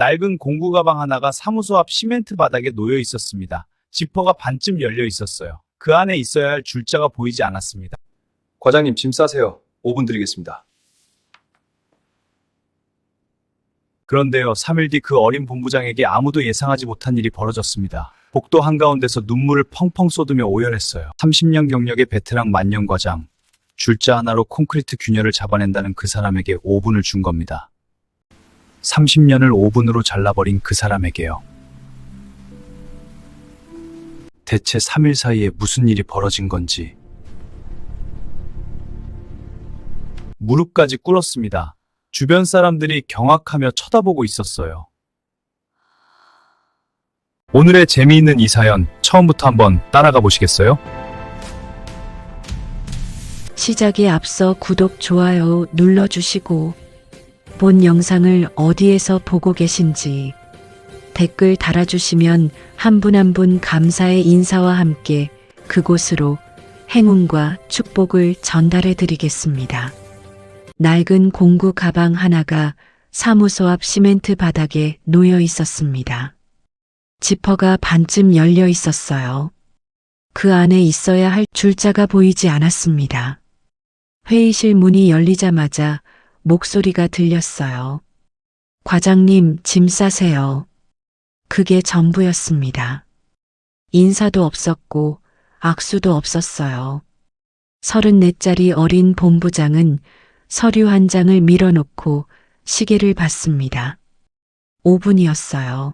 낡은 공구 가방 하나가 사무소 앞 시멘트 바닥에 놓여 있었습니다. 지퍼가 반쯤 열려 있었어요. 그 안에 있어야 할 줄자가 보이지 않았습니다. 과장님, 짐 싸세요. 5분 드리겠습니다. 그런데요, 3일 뒤 그 어린 본부장에게 아무도 예상하지 못한 일이 벌어졌습니다. 복도 한가운데서 눈물을 펑펑 쏟으며 오열했어요. 30년 경력의 베테랑 만년 과장. 줄자 하나로 콘크리트 균열을 잡아낸다는 그 사람에게 5분을 준 겁니다. 30년을 5분으로 잘라버린 그 사람에게요. 대체 3일 사이에 무슨 일이 벌어진 건지. 무릎까지 꿇었습니다. 주변 사람들이 경악하며 쳐다보고 있었어요. 오늘의 재미있는 이 사연 처음부터 한번 따라가 보시겠어요? 시작에 앞서 구독, 좋아요 눌러주시고 본 영상을 어디에서 보고 계신지 댓글 달아주시면 한 분 한 분 감사의 인사와 함께 그곳으로 행운과 축복을 전달해 드리겠습니다. 낡은 공구 가방 하나가 사무소 앞 시멘트 바닥에 놓여 있었습니다. 지퍼가 반쯤 열려 있었어요. 그 안에 있어야 할 줄자가 보이지 않았습니다. 회의실 문이 열리자마자 목소리가 들렸어요. 과장님, 짐 싸세요. 그게 전부였습니다. 인사도 없었고 악수도 없었어요. 34짜리 어린 본부장은 서류 한 장을 밀어놓고 시계를 봤습니다. 5분이었어요.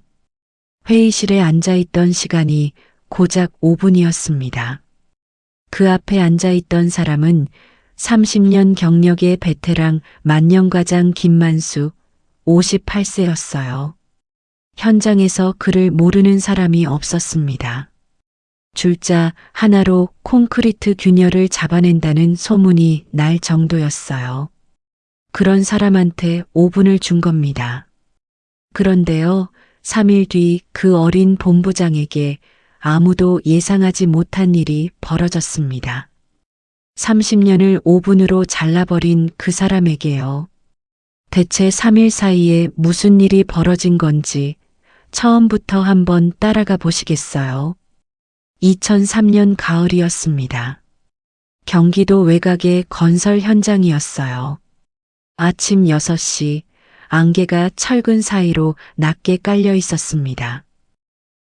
회의실에 앉아있던 시간이 고작 5분이었습니다. 그 앞에 앉아있던 사람은 30년 경력의 베테랑 만년과장 김만수 58세였어요. 현장에서 그를 모르는 사람이 없었습니다. 줄자 하나로 콘크리트 균열을 잡아낸다는 소문이 날 정도였어요. 그런 사람한테 5분을 준 겁니다. 그런데요, 3일 뒤 그 어린 본부장에게 아무도 예상하지 못한 일이 벌어졌습니다. 30년을 5분으로 잘라버린 그 사람에게요. 대체 3일 사이에 무슨 일이 벌어진 건지 처음부터 한번 따라가 보시겠어요? 2003년 가을이었습니다. 경기도 외곽의 건설 현장이었어요. 아침 6시, 안개가 철근 사이로 낮게 깔려 있었습니다.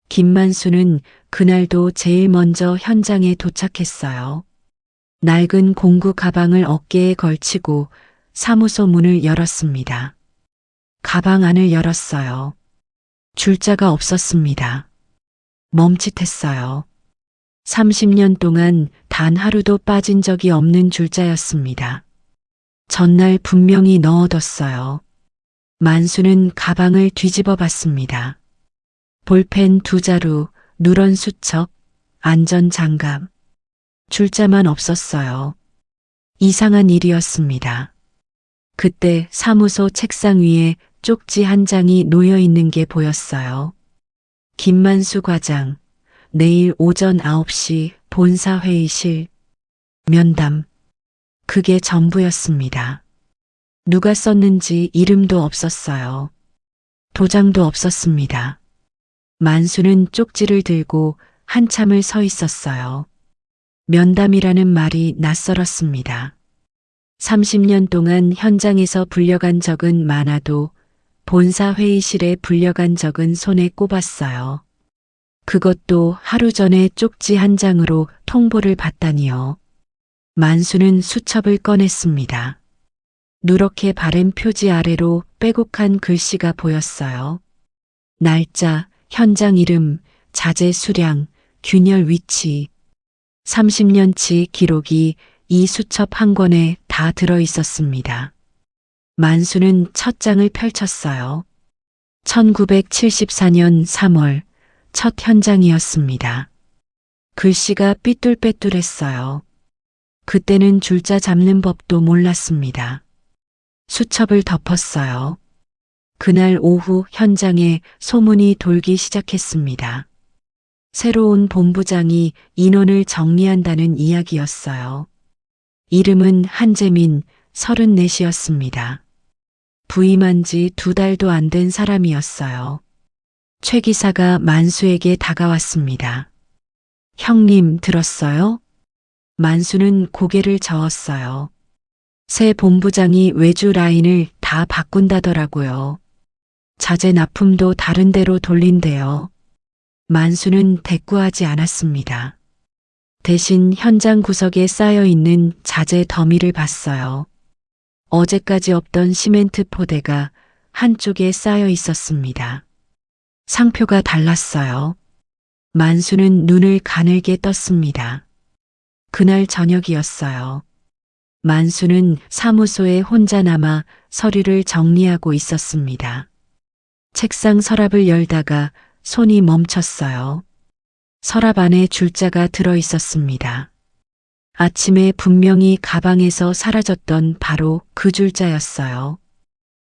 김만수는 그날도 제일 먼저 현장에 도착했어요. 낡은 공구 가방을 어깨에 걸치고 사무소 문을 열었습니다. 가방 안을 열었어요. 줄자가 없었습니다. 멈칫했어요. 30년 동안 단 하루도 빠진 적이 없는 줄자였습니다. 전날 분명히 넣어뒀어요. 만수는 가방을 뒤집어 봤습니다. 볼펜 2자루, 누런 수첩, 안전장갑. 줄자만 없었어요. 이상한 일이었습니다. 그때 사무소 책상 위에 쪽지 한 장이 놓여 있는 게 보였어요. 김만수 과장, 내일 오전 9시 본사 회의실, 면담. 그게 전부였습니다. 누가 썼는지 이름도 없었어요. 도장도 없었습니다. 만수는 쪽지를 들고 한참을 서 있었어요. 면담이라는 말이 낯설었습니다. 30년 동안 현장에서 불려간 적은 많아도 본사 회의실에 불려간 적은 손에 꼽았어요. 그것도 하루 전에 쪽지 한 장으로 통보를 받다니요. 만수는 수첩을 꺼냈습니다. 누렇게 바랜 표지 아래로 빼곡한 글씨가 보였어요. 날짜, 현장 이름, 자재 수량, 균열 위치. 30년치 기록이 이 수첩 한 권에 다 들어 있었습니다. 만수는 첫 장을 펼쳤어요. 1974년 3월 첫 현장이었습니다. 글씨가 삐뚤빼뚤했어요. 그때는 줄자 잡는 법도 몰랐습니다. 수첩을 덮었어요. 그날 오후 현장에 소문이 돌기 시작했습니다. 새로운 본부장이 인원을 정리한다는 이야기였어요. 이름은 한재민 34이었습니다. 부임한 지 2달도 안 된 사람이었어요. 최 기사가 만수에게 다가왔습니다. 형님 들었어요? 만수는 고개를 저었어요. 새 본부장이 외주 라인을 다 바꾼다더라고요. 자재 납품도 다른 데로 돌린대요. 만수는 대꾸하지 않았습니다. 대신 현장 구석에 쌓여 있는 자재 더미를 봤어요. 어제까지 없던 시멘트 포대가 한쪽에 쌓여 있었습니다. 상표가 달랐어요. 만수는 눈을 가늘게 떴습니다. 그날 저녁이었어요. 만수는 사무소에 혼자 남아 서류를 정리하고 있었습니다. 책상 서랍을 열다가 손이 멈췄어요. 서랍 안에 줄자가 들어 있었습니다. 아침에 분명히 가방에서 사라졌던 바로 그 줄자였어요.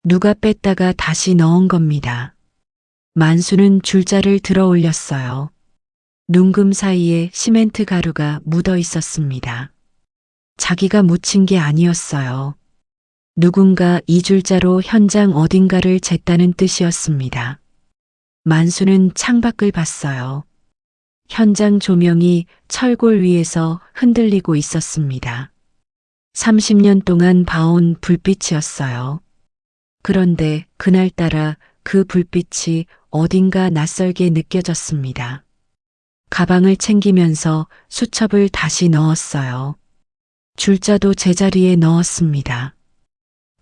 누가 뺐다가 다시 넣은 겁니다. 만수는 줄자를 들어 올렸어요. 눈금 사이에 시멘트 가루가 묻어 있었습니다. 자기가 묻힌 게 아니었어요. 누군가 이 줄자로 현장 어딘가를 쟀다는 뜻이었습니다. 만수는 창밖을 봤어요. 현장 조명이 철골 위에서 흔들리고 있었습니다. 30년 동안 봐온 불빛이었어요. 그런데 그날따라 그 불빛이 어딘가 낯설게 느껴졌습니다. 가방을 챙기면서 수첩을 다시 넣었어요. 줄자도 제자리에 넣었습니다.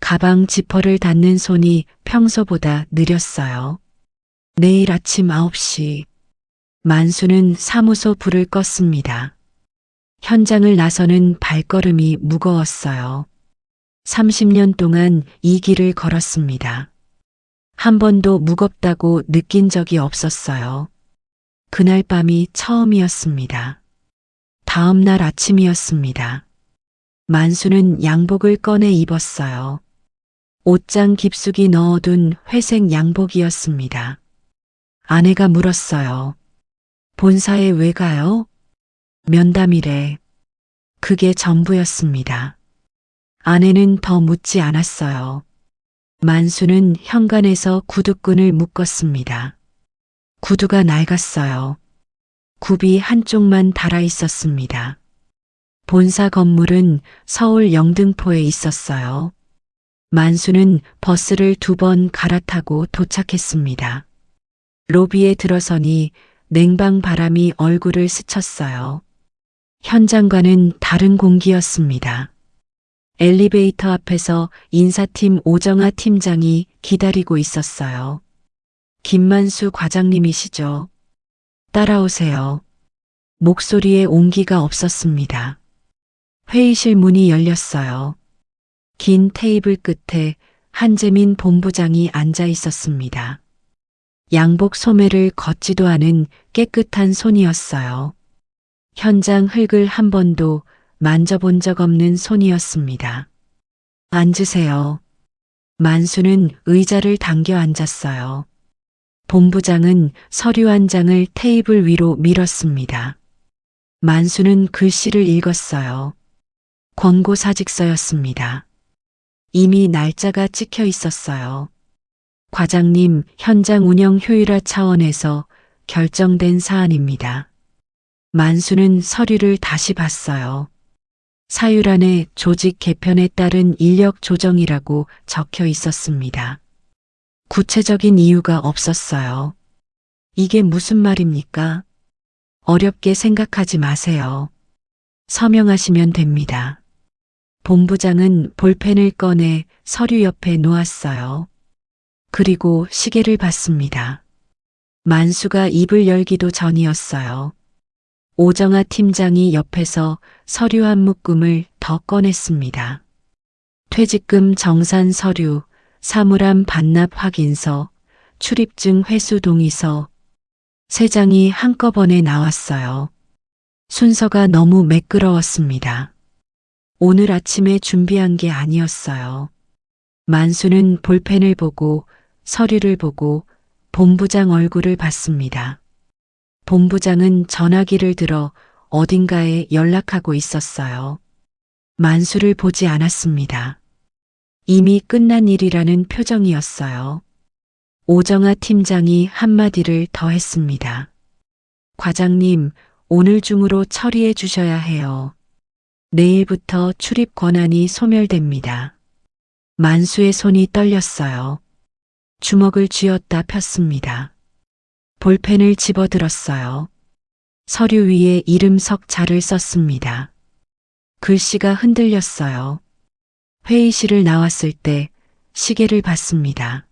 가방 지퍼를 닫는 손이 평소보다 느렸어요. 내일 아침 9시. 만수는 사무소 불을 껐습니다. 현장을 나서는 발걸음이 무거웠어요. 30년 동안 이 길을 걸었습니다. 한 번도 무겁다고 느낀 적이 없었어요. 그날 밤이 처음이었습니다. 다음 날 아침이었습니다. 만수는 양복을 꺼내 입었어요. 옷장 깊숙이 넣어둔 회색 양복이었습니다. 아내가 물었어요. 본사에 왜 가요? 면담이래. 그게 전부였습니다. 아내는 더 묻지 않았어요. 만수는 현관에서 구두끈을 묶었습니다. 구두가 낡았어요. 굽이 한쪽만 달아 있었습니다. 본사 건물은 서울 영등포에 있었어요. 만수는 버스를 2번 갈아타고 도착했습니다. 로비에 들어서니 냉방 바람이 얼굴을 스쳤어요. 현장과는 다른 공기였습니다. 엘리베이터 앞에서 인사팀 오정아 팀장이 기다리고 있었어요. 김만수 과장님이시죠? 따라오세요. 목소리에 온기가 없었습니다. 회의실 문이 열렸어요. 긴 테이블 끝에 한재민 본부장이 앉아 있었습니다. 양복 소매를 걷지도 않은 깨끗한 손이었어요. 현장 흙을 한 번도 만져본 적 없는 손이었습니다. 앉으세요. 만수는 의자를 당겨 앉았어요. 본부장은 서류 한 장을 테이블 위로 밀었습니다. 만수는 글씨를 읽었어요. 권고사직서였습니다. 이미 날짜가 찍혀 있었어요. 과장님, 현장 운영 효율화 차원에서 결정된 사안입니다. 만수는 서류를 다시 봤어요. 사유란에 조직 개편에 따른 인력 조정이라고 적혀 있었습니다. 구체적인 이유가 없었어요. 이게 무슨 말입니까? 어렵게 생각하지 마세요. 서명하시면 됩니다. 본부장은 볼펜을 꺼내 서류 옆에 놓았어요. 그리고 시계를 봤습니다. 만수가 입을 열기도 전이었어요. 오정아 팀장이 옆에서 서류 한 묶음을 더 꺼냈습니다. 퇴직금 정산 서류, 사물함 반납 확인서, 출입증 회수 동의서, 3장이 한꺼번에 나왔어요. 순서가 너무 매끄러웠습니다. 오늘 아침에 준비한 게 아니었어요. 만수는 볼펜을 보고 서류를 보고 본부장 얼굴을 봤습니다. 본부장은 전화기를 들어 어딘가에 연락하고 있었어요. 만수를 보지 않았습니다. 이미 끝난 일이라는 표정이었어요. 오정아 팀장이 한마디를 더 했습니다. 과장님, 오늘 중으로 처리해 주셔야 해요. 내일부터 출입 권한이 소멸됩니다. 만수의 손이 떨렸어요. 주먹을 쥐었다 폈습니다. 볼펜을 집어들었어요. 서류 위에 이름 석자를 썼습니다. 글씨가 흔들렸어요. 회의실을 나왔을 때 시계를 봤습니다.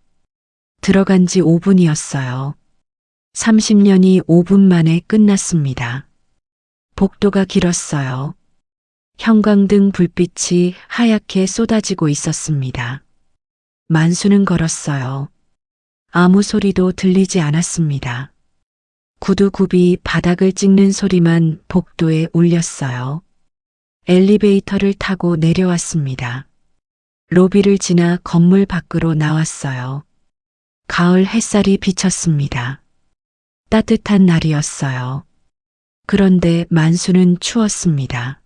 들어간 지 5분이었어요. 30년이 5분 만에 끝났습니다. 복도가 길었어요. 형광등 불빛이 하얗게 쏟아지고 있었습니다. 만수는 걸었어요. 아무 소리도 들리지 않았습니다. 구두굽이 바닥을 찍는 소리만 복도에 울렸어요. 엘리베이터를 타고 내려왔습니다. 로비를 지나 건물 밖으로 나왔어요. 가을 햇살이 비쳤습니다. 따뜻한 날이었어요. 그런데 만수는 추웠습니다.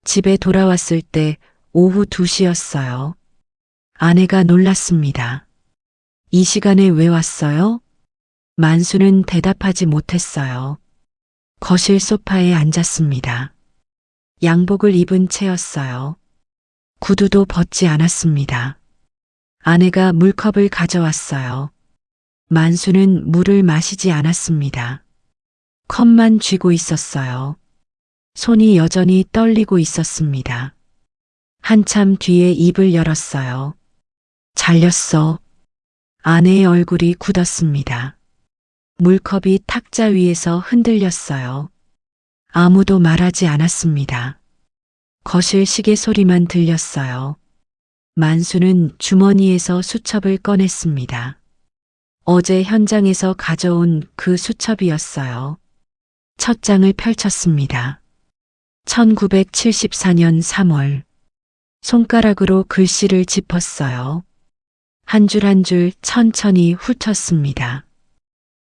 집에 돌아왔을 때 오후 2시였어요. 아내가 놀랐습니다. 이 시간에 왜 왔어요? 만수는 대답하지 못했어요. 거실 소파에 앉았습니다. 양복을 입은 채였어요. 구두도 벗지 않았습니다. 아내가 물컵을 가져왔어요. 만수는 물을 마시지 않았습니다. 컵만 쥐고 있었어요. 손이 여전히 떨리고 있었습니다. 한참 뒤에 입을 열었어요. 잘렸어. 아내의 얼굴이 굳었습니다. 물컵이 탁자 위에서 흔들렸어요. 아무도 말하지 않았습니다. 거실 시계 소리만 들렸어요. 만수는 주머니에서 수첩을 꺼냈습니다. 어제 현장에서 가져온 그 수첩이었어요. 첫 장을 펼쳤습니다. 1974년 3월. 손가락으로 글씨를 짚었어요. 한 줄 한 줄 천천히 훑었습니다.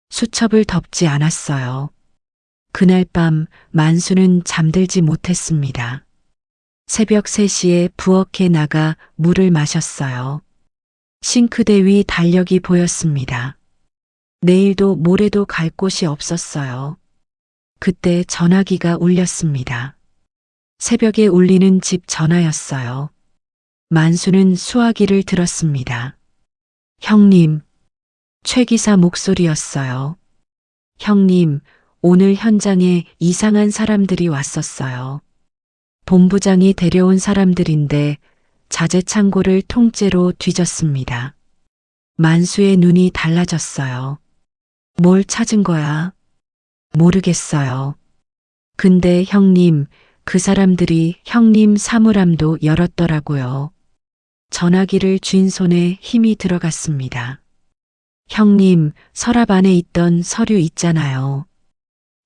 수첩을 덮지 않았어요. 그날 밤 만수는 잠들지 못했습니다. 새벽 3시에 부엌에 나가 물을 마셨어요. 싱크대 위 달력이 보였습니다. 내일도 모레도 갈 곳이 없었어요. 그때 전화기가 울렸습니다. 새벽에 울리는 집 전화였어요. 만수는 수화기를 들었습니다. 형님, 최 기사 목소리였어요. 형님, 오늘 현장에 이상한 사람들이 왔었어요. 본부장이 데려온 사람들인데 자재 창고를 통째로 뒤졌습니다. 만수의 눈이 달라졌어요. 뭘 찾은 거야? 모르겠어요. 근데 형님, 그 사람들이 형님 사물함도 열었더라고요. 전화기를 쥔 손에 힘이 들어갔습니다. 형님, 서랍 안에 있던 서류 있잖아요.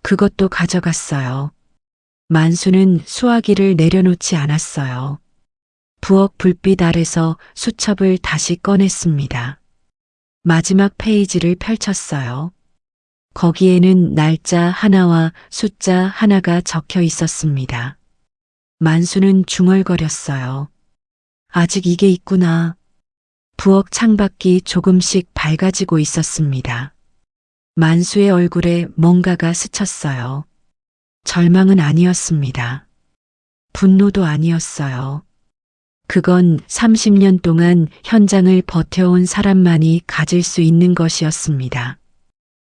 그것도 가져갔어요. 만수는 수화기를 내려놓지 않았어요. 부엌 불빛 아래서 수첩을 다시 꺼냈습니다. 마지막 페이지를 펼쳤어요. 거기에는 날짜 하나와 숫자 하나가 적혀 있었습니다. 만수는 중얼거렸어요. 아직 이게 있구나. 부엌 창밖이 조금씩 밝아지고 있었습니다. 만수의 얼굴에 뭔가가 스쳤어요. 절망은 아니었습니다. 분노도 아니었어요. 그건 30년 동안 현장을 버텨온 사람만이 가질 수 있는 것이었습니다.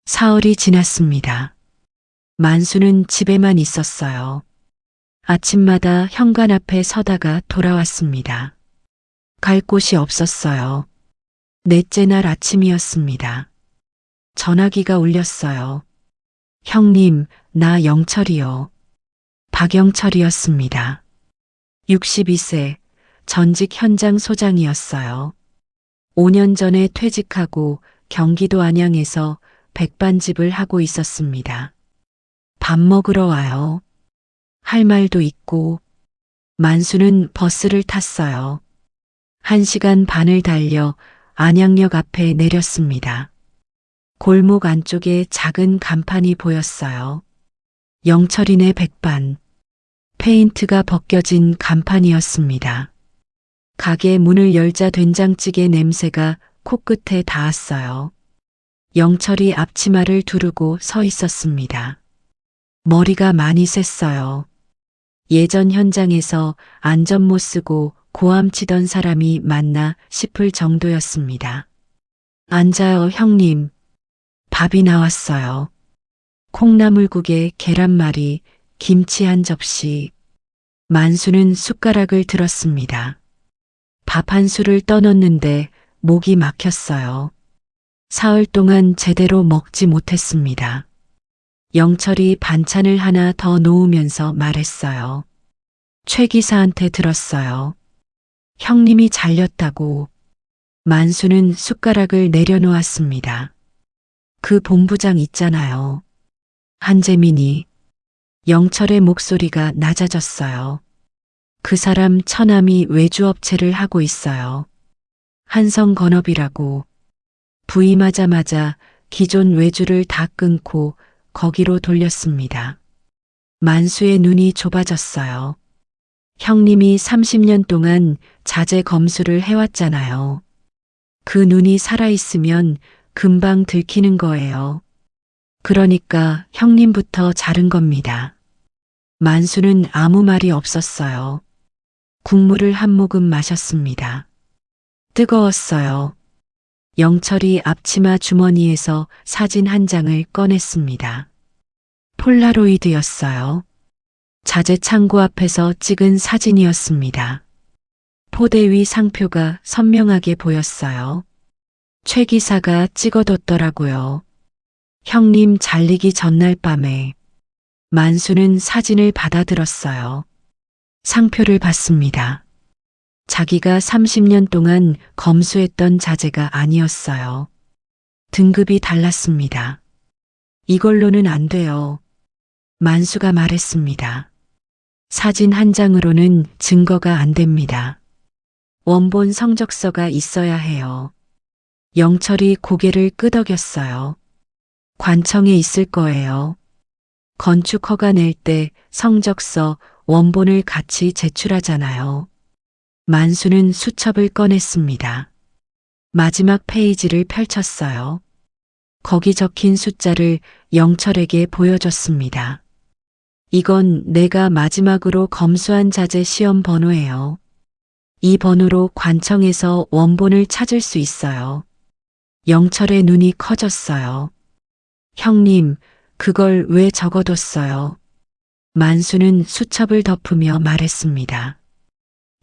사흘이 지났습니다. 만수는 집에만 있었어요. 아침마다 현관 앞에 서다가 돌아왔습니다. 갈 곳이 없었어요. 넷째 날 아침이었습니다. 전화기가 울렸어요. 형님, 나 영철이요. 박영철이었습니다. 62세, 전직 현장 소장이었어요. 5년 전에 퇴직하고 경기도 안양에서 백반집을 하고 있었습니다. 밥 먹으러 와요. 할 말도 있고. 만수는 버스를 탔어요. 1시간 반을 달려 안양역 앞에 내렸습니다. 골목 안쪽에 작은 간판이 보였어요. 영철이네 백반. 페인트가 벗겨진 간판이었습니다. 가게 문을 열자 된장찌개 냄새가 코끝에 닿았어요. 영철이 앞치마를 두르고 서 있었습니다. 머리가 많이 셌어요. 예전 현장에서 안전 못 쓰고 고함 치던 사람이 맞나 싶을 정도였습니다. 앉아요, 형님. 밥이 나왔어요. 콩나물국에 계란말이, 김치 한 접시. 만수는 숟가락을 들었습니다. 밥 한 술을 떠넣는데 목이 막혔어요. 사흘 동안 제대로 먹지 못했습니다. 영철이 반찬을 하나 더 놓으면서 말했어요. 최 기사한테 들었어요. 형님이 잘렸다고. 만수는 숟가락을 내려놓았습니다. 그 본부장 있잖아요. 한재민이. 영철의 목소리가 낮아졌어요. 그 사람 처남이 외주업체를 하고 있어요. 한성건업이라고. 부임하자마자 기존 외주를 다 끊고 거기로 돌렸습니다. 만수의 눈이 좁아졌어요. 형님이 30년 동안 자재 검수를 해왔잖아요. 그 눈이 살아있으면 금방 들키는 거예요. 그러니까 형님부터 자른 겁니다. 만수는 아무 말이 없었어요. 국물을 한 모금 마셨습니다. 뜨거웠어요. 영철이 앞치마 주머니에서 사진 한 장을 꺼냈습니다. 폴라로이드였어요. 자재 창고 앞에서 찍은 사진이었습니다. 포대 위 상표가 선명하게 보였어요. 최 기사가 찍어뒀더라고요. 형님 잘리기 전날 밤에. 만수는 사진을 받아들었어요. 상표를 봤습니다. 자기가 30년 동안 검수했던 자재가 아니었어요. 등급이 달랐습니다. 이걸로는 안 돼요. 만수가 말했습니다. 사진 한 장으로는 증거가 안 됩니다. 원본 성적서가 있어야 해요. 영철이 고개를 끄덕였어요. 관청에 있을 거예요. 건축 허가 낼 때 성적서, 원본을 같이 제출하잖아요. 만수는 수첩을 꺼냈습니다. 마지막 페이지를 펼쳤어요. 거기 적힌 숫자를 영철에게 보여줬습니다. 이건 내가 마지막으로 검수한 자재 시험 번호예요. 이 번호로 관청에서 원본을 찾을 수 있어요. 영철의 눈이 커졌어요. 형님, 그걸 왜 적어뒀어요? 만수는 수첩을 덮으며 말했습니다.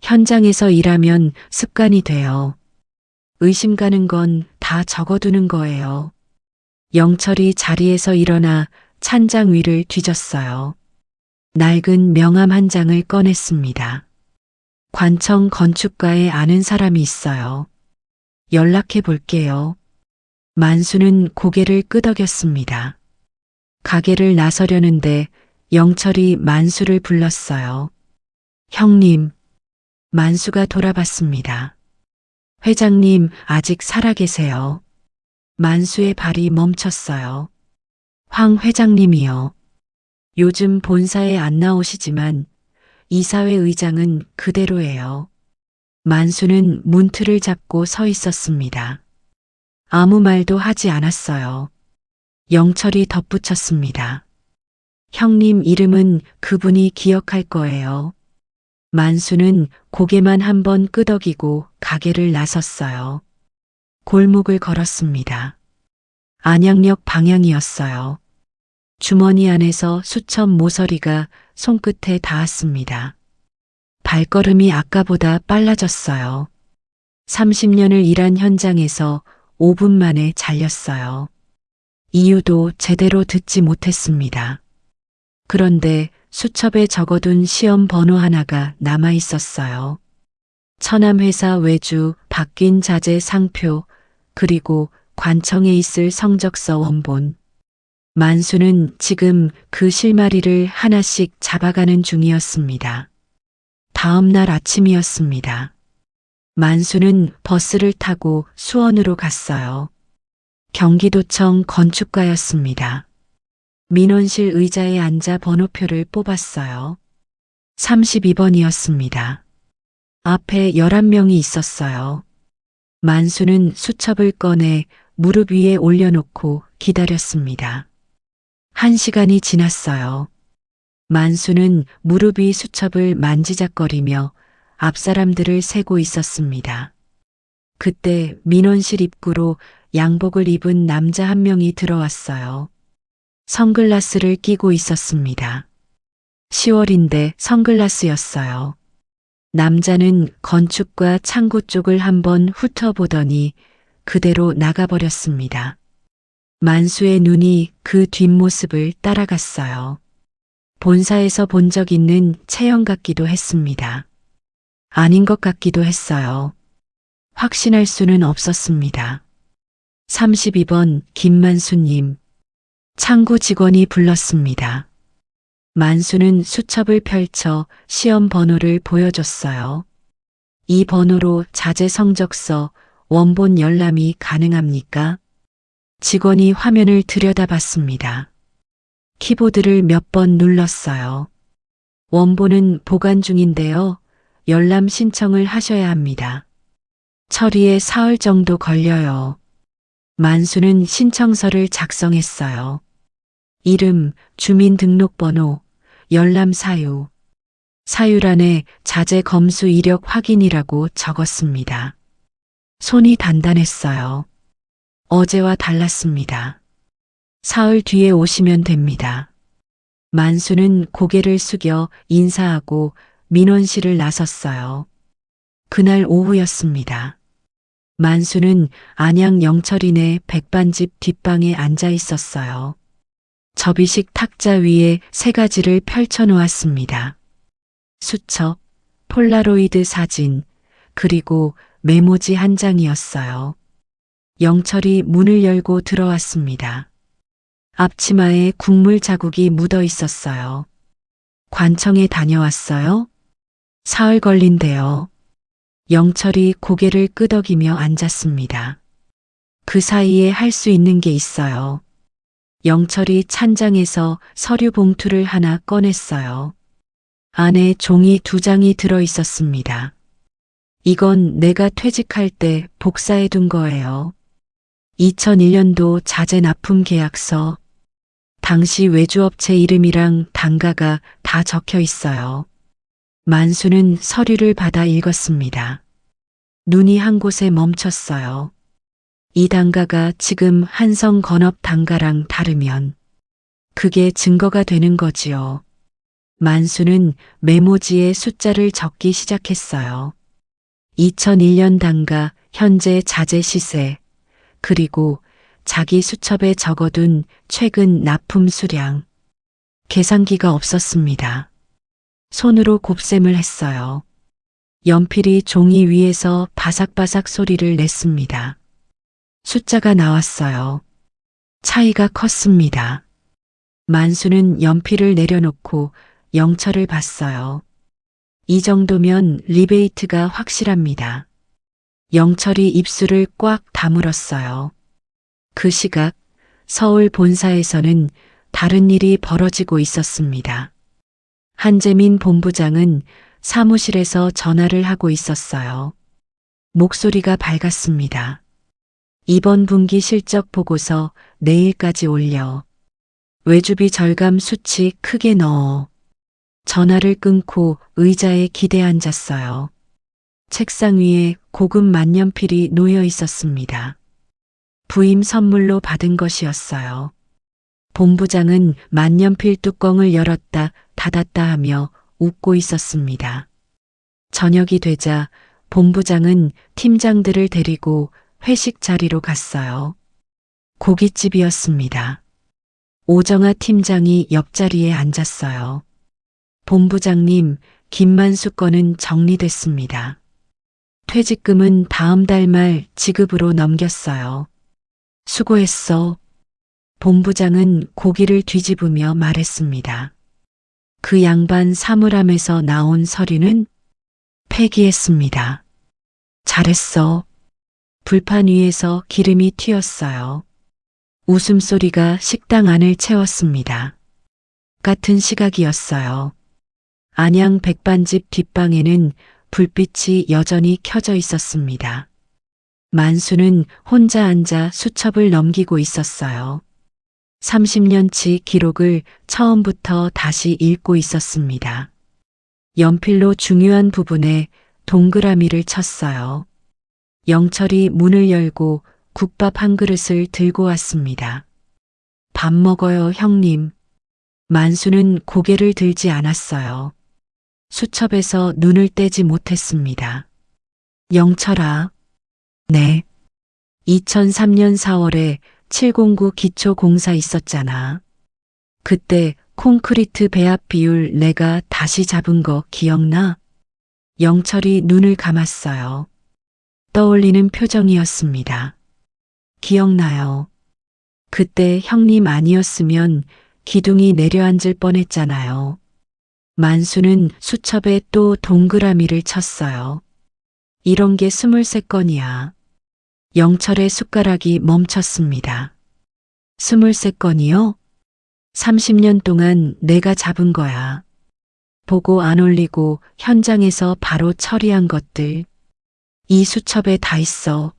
현장에서 일하면 습관이 돼요. 의심 가는 건 다 적어두는 거예요. 영철이 자리에서 일어나 찬장 위를 뒤졌어요. 낡은 명함 한 장을 꺼냈습니다. 관청 건축가에 아는 사람이 있어요. 연락해 볼게요. 만수는 고개를 끄덕였습니다. 가게를 나서려는데 영철이 만수를 불렀어요. 형님. 만수가 돌아봤습니다. 회장님 아직 살아계세요. 만수의 발이 멈췄어요. 황 회장님이요. 요즘 본사에 안 나오시지만 이사회 의장은 그대로예요. 만수는 문틀을 잡고 서 있었습니다. 아무 말도 하지 않았어요. 영철이 덧붙였습니다. 형님 이름은 그분이 기억할 거예요. 만수는 고개만 한번 끄덕이고 가게를 나섰어요. 골목을 걸었습니다. 안양역 방향이었어요. 주머니 안에서 수첩 모서리가 손끝에 닿았습니다. 발걸음이 아까보다 빨라졌어요. 30년을 일한 현장에서 5분 만에 잘렸어요. 이유도 제대로 듣지 못했습니다. 그런데 수첩에 적어둔 시험 번호 하나가 남아 있었어요. 천암회사 외주, 바뀐 자재 상표, 그리고 관청에 있을 성적서 원본. 만수는 지금 그 실마리를 하나씩 잡아가는 중이었습니다. 다음 날 아침이었습니다. 만수는 버스를 타고 수원으로 갔어요. 경기도청 건축가였습니다. 민원실 의자에 앉아 번호표를 뽑았어요. 32번이었습니다. 앞에 11명이 있었어요. 만수는 수첩을 꺼내 무릎 위에 올려놓고 기다렸습니다. 1시간이 지났어요. 만수는 무릎 위 수첩을 만지작거리며 앞 사람들을 세고 있었습니다. 그때 민원실 입구로 양복을 입은 남자 한 명이 들어왔어요. 선글라스를 끼고 있었습니다. 10월인데 선글라스였어요. 남자는 건축과 창고 쪽을 한번 훑어보더니 그대로 나가버렸습니다. 만수의 눈이 그 뒷모습을 따라갔어요. 본사에서 본 적 있는 체형 같기도 했습니다. 아닌 것 같기도 했어요. 확신할 수는 없었습니다. 32번 김만수님. 창구 직원이 불렀습니다. 만수는 수첩을 펼쳐 시험 번호를 보여줬어요. 이 번호로 자재 성적서 원본 열람이 가능합니까? 직원이 화면을 들여다봤습니다. 키보드를 몇 번 눌렀어요. 원본은 보관 중인데요. 열람 신청을 하셔야 합니다. 처리에 사흘 정도 걸려요. 만수는 신청서를 작성했어요. 이름, 주민등록번호, 열람 사유. 사유란에 자재 검수 이력 확인이라고 적었습니다. 손이 단단했어요. 어제와 달랐습니다. 사흘 뒤에 오시면 됩니다. 만수는 고개를 숙여 인사하고 민원실을 나섰어요. 그날 오후였습니다. 만수는 안양 영철이네 백반집 뒷방에 앉아 있었어요. 접이식 탁자 위에 3가지를 펼쳐 놓았습니다. 수첩, 폴라로이드 사진, 그리고 메모지 한 장이었어요. 영철이 문을 열고 들어왔습니다. 앞치마에 국물 자국이 묻어 있었어요. 관청에 다녀왔어요? 사흘 걸린대요. 영철이 고개를 끄덕이며 앉았습니다. 그 사이에 할 수 있는 게 있어요. 영철이 찬장에서 서류 봉투를 하나 꺼냈어요. 안에 종이 2장이 들어 있었습니다. 이건 내가 퇴직할 때 복사해 둔 거예요. 2001년도 자재 납품 계약서. 당시 외주업체 이름이랑 단가가 다 적혀 있어요. 만수는 서류를 받아 읽었습니다. 눈이 한 곳에 멈췄어요. 이 단가가 지금 한성건업 단가랑 다르면 그게 증거가 되는 거지요. 만수는 메모지에 숫자를 적기 시작했어요. 2001년 단가, 현재 자재 시세, 그리고 자기 수첩에 적어둔 최근 납품 수량. 계산기가 없었습니다. 손으로 곱셈을 했어요. 연필이 종이 위에서 바삭바삭 소리를 냈습니다. 숫자가 나왔어요. 차이가 컸습니다. 만수는 연필을 내려놓고 영철을 봤어요. 이 정도면 리베이트가 확실합니다. 영철이 입술을 꽉 다물었어요. 그 시각 서울 본사에서는 다른 일이 벌어지고 있었습니다. 한재민 본부장은 사무실에서 전화를 하고 있었어요. 목소리가 밝았습니다. 이번 분기 실적 보고서 내일까지 올려. 외주비 절감 수치 크게 넣어. 전화를 끊고 의자에 기대 앉았어요. 책상 위에 고급 만년필이 놓여 있었습니다. 부임 선물로 받은 것이었어요. 본부장은 만년필 뚜껑을 열었다 닫았다 하며 웃고 있었습니다. 저녁이 되자 본부장은 팀장들을 데리고 회식 자리로 갔어요. 고깃집이었습니다. 오정아 팀장이 옆자리에 앉았어요. 본부장님, 김만수 건은 정리됐습니다. 퇴직금은 다음 달 말 지급으로 넘겼어요. 수고했어. 본부장은 고기를 뒤집으며 말했습니다. 그 양반 사물함에서 나온 서류는 폐기했습니다. 잘했어. 불판 위에서 기름이 튀었어요. 웃음소리가 식당 안을 채웠습니다. 같은 시각이었어요. 안양 백반집 뒷방에는 불빛이 여전히 켜져 있었습니다. 만수는 혼자 앉아 수첩을 넘기고 있었어요. 30년치 기록을 처음부터 다시 읽고 있었습니다. 연필로 중요한 부분에 동그라미를 쳤어요. 영철이 문을 열고 국밥 한 그릇을 들고 왔습니다. 밥 먹어요, 형님. 만수는 고개를 들지 않았어요. 수첩에서 눈을 떼지 못했습니다. 영철아. 네. 2003년 4월에 709 기초공사 있었잖아. 그때 콘크리트 배합 비율 내가 다시 잡은 거 기억나? 영철이 눈을 감았어요. 떠올리는 표정이었습니다. 기억나요. 그때 형님 아니었으면 기둥이 내려앉을 뻔했잖아요. 만수는 수첩에 또 동그라미를 쳤어요. 이런 게 23건이야. 영철의 숟가락이 멈췄습니다. 23건이요? 30년 동안 내가 잡은 거야. 보고 안 올리고 현장에서 바로 처리한 것들. 이 수첩에 다 있어.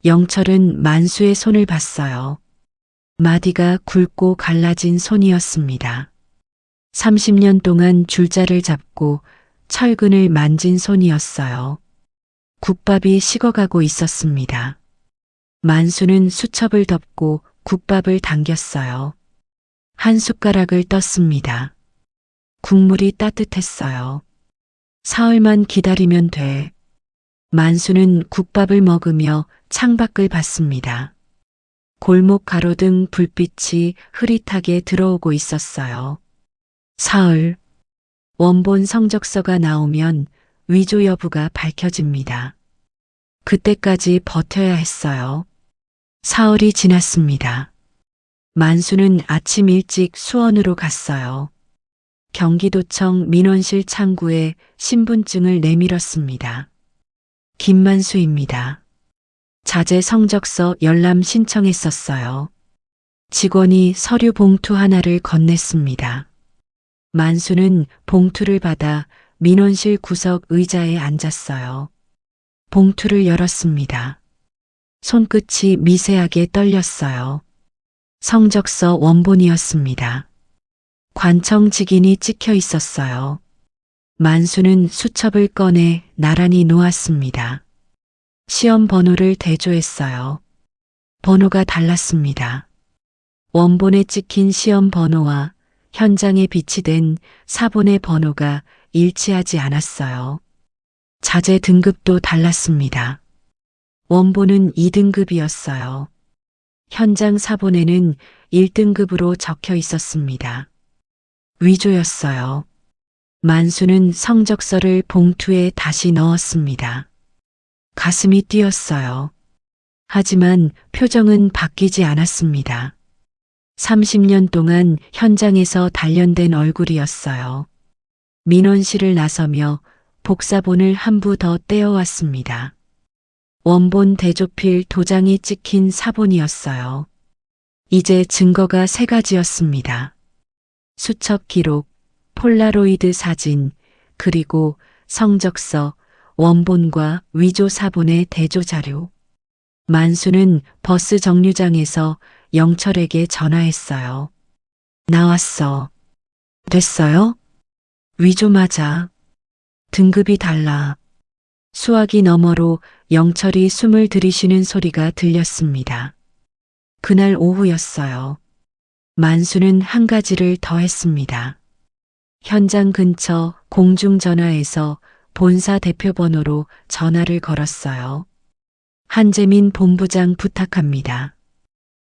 영철은 만수의 손을 봤어요. 마디가 굵고 갈라진 손이었습니다. 30년 동안 줄자를 잡고 철근을 만진 손이었어요. 국밥이 식어가고 있었습니다. 만수는 수첩을 덮고 국밥을 당겼어요. 한 숟가락을 떴습니다. 국물이 따뜻했어요. 사흘만 기다리면 돼. 만수는 국밥을 먹으며 창밖을 봤습니다. 골목 가로등 불빛이 흐릿하게 들어오고 있었어요. 사흘. 원본 성적서가 나오면 위조 여부가 밝혀집니다. 그때까지 버텨야 했어요. 사흘이 지났습니다. 만수는 아침 일찍 수원으로 갔어요. 경기도청 민원실 창구에 신분증을 내밀었습니다. 김만수입니다. 자재 성적서 열람 신청했었어요. 직원이 서류 봉투 하나를 건넸습니다. 만수는 봉투를 받아 민원실 구석 의자에 앉았어요. 봉투를 열었습니다. 손끝이 미세하게 떨렸어요. 성적서 원본이었습니다. 관청 직인이 찍혀 있었어요. 만수는 수첩을 꺼내 나란히 놓았습니다. 시험 번호를 대조했어요. 번호가 달랐습니다. 원본에 찍힌 시험 번호와 현장에 비치된 사본의 번호가 일치하지 않았어요. 자재 등급도 달랐습니다. 원본은 2등급이었어요. 현장 사본에는 1등급으로 적혀 있었습니다. 위조였어요. 만수는 성적서를 봉투에 다시 넣었습니다. 가슴이 뛰었어요. 하지만 표정은 바뀌지 않았습니다. 30년 동안 현장에서 단련된 얼굴이었어요. 민원실을 나서며 복사본을 한 부 더 떼어왔습니다. 원본 대조필 도장이 찍힌 사본이었어요. 이제 증거가 3가지였습니다. 수첩 기록, 폴라로이드 사진, 그리고 성적서, 원본과 위조 사본의 대조 자료. 만수는 버스 정류장에서 영철에게 전화했어요. 나왔어. 됐어요? 위조 맞아. 등급이 달라. 수화기 너머로 영철이 숨을 들이쉬는 소리가 들렸습니다. 그날 오후였어요. 만수는 한 가지를 더 했습니다. 현장 근처 공중전화에서 본사 대표번호로 전화를 걸었어요. 한재민 본부장 부탁합니다.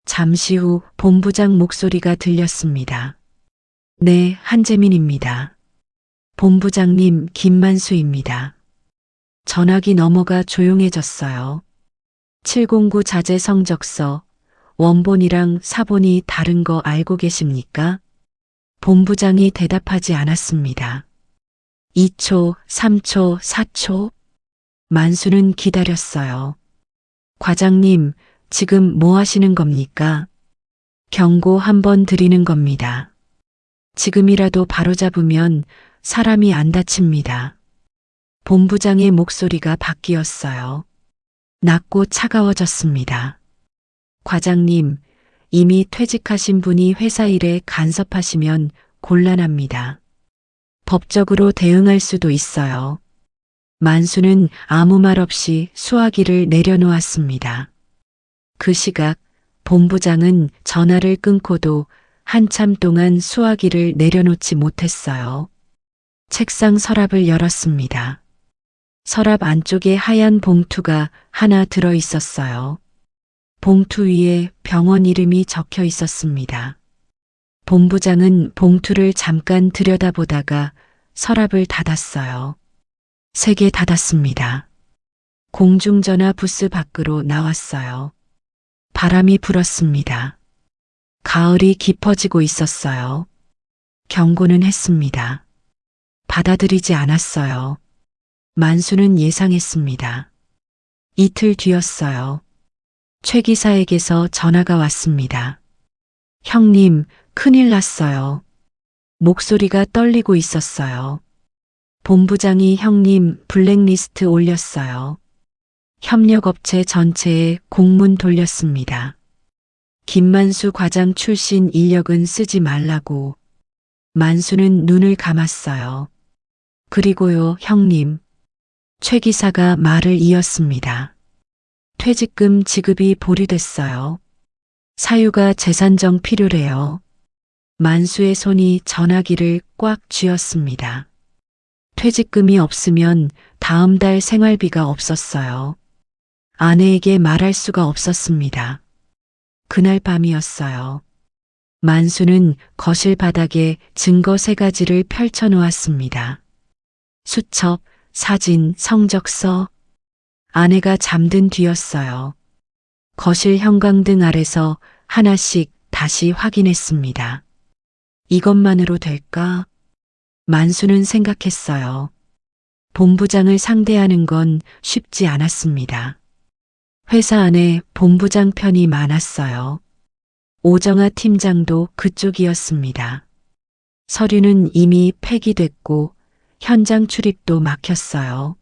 잠시 후 본부장 목소리가 들렸습니다. 네, 한재민입니다. 본부장님, 김만수입니다. 전화기 너머가 조용해졌어요. 709 자재 성적서, 원본이랑 사본이 다른 거 알고 계십니까? 본부장이 대답하지 않았습니다. 2초, 3초, 4초. 만수는 기다렸어요. 과장님, 지금 뭐 하시는 겁니까? 경고 한 번 드리는 겁니다. 지금이라도 바로잡으면 사람이 안 다칩니다. 본부장의 목소리가 바뀌었어요. 낮고 차가워졌습니다. 과장님, 이미 퇴직하신 분이 회사 일에 간섭하시면 곤란합니다. 법적으로 대응할 수도 있어요. 만수는 아무 말 없이 수화기를 내려놓았습니다. 그 시각 본부장은 전화를 끊고도 한참 동안 수화기를 내려놓지 못했어요. 책상 서랍을 열었습니다. 서랍 안쪽에 하얀 봉투가 하나 들어 있었어요. 봉투 위에 병원 이름이 적혀 있었습니다. 본부장은 봉투를 잠깐 들여다보다가 서랍을 닫았어요. 세게 닫았습니다. 공중전화 부스 밖으로 나왔어요. 바람이 불었습니다. 가을이 깊어지고 있었어요. 경고는 했습니다. 받아들이지 않았어요. 만수는 예상했습니다. 이틀 뒤였어요. 최 기사에게서 전화가 왔습니다. 형님, 큰일 났어요. 목소리가 떨리고 있었어요. 본부장이 형님 블랙리스트 올렸어요. 협력업체 전체에 공문 돌렸습니다. 김만수 과장 출신 인력은 쓰지 말라고. 만수는 눈을 감았어요. 그리고요, 형님. 최 기사가 말을 이었습니다. 퇴직금 지급이 보류됐어요. 사유가 재산정 필요래요. 만수의 손이 전화기를 꽉 쥐었습니다. 퇴직금이 없으면 다음 달 생활비가 없었어요. 아내에게 말할 수가 없었습니다. 그날 밤이었어요. 만수는 거실 바닥에 증거 3가지를 펼쳐 놓았습니다. 수첩, 사진, 성적서. 아내가 잠든 뒤였어요. 거실 형광등 아래서 하나씩 다시 확인했습니다. 이것만으로 될까? 만수는 생각했어요. 본부장을 상대하는 건 쉽지 않았습니다. 회사 안에 본부장 편이 많았어요. 오정아 팀장도 그쪽이었습니다. 서류는 이미 폐기됐고 현장 출입도 막혔어요.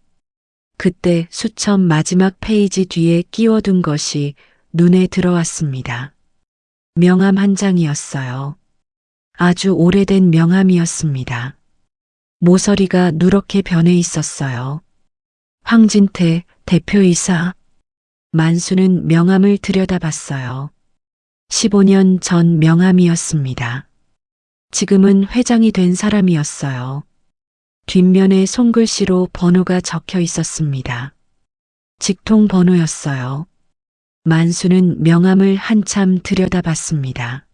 그때 수첩 마지막 페이지 뒤에 끼워둔 것이 눈에 들어왔습니다. 명함 한 장이었어요. 아주 오래된 명함이었습니다. 모서리가 누렇게 변해 있었어요. 황진태 대표이사. 만수는 명함을 들여다봤어요. 15년 전 명함이었습니다. 지금은 회장이 된 사람이었어요. 뒷면에 손글씨로 번호가 적혀 있었습니다. 직통 번호였어요. 만수는 명함을 한참 들여다봤습니다.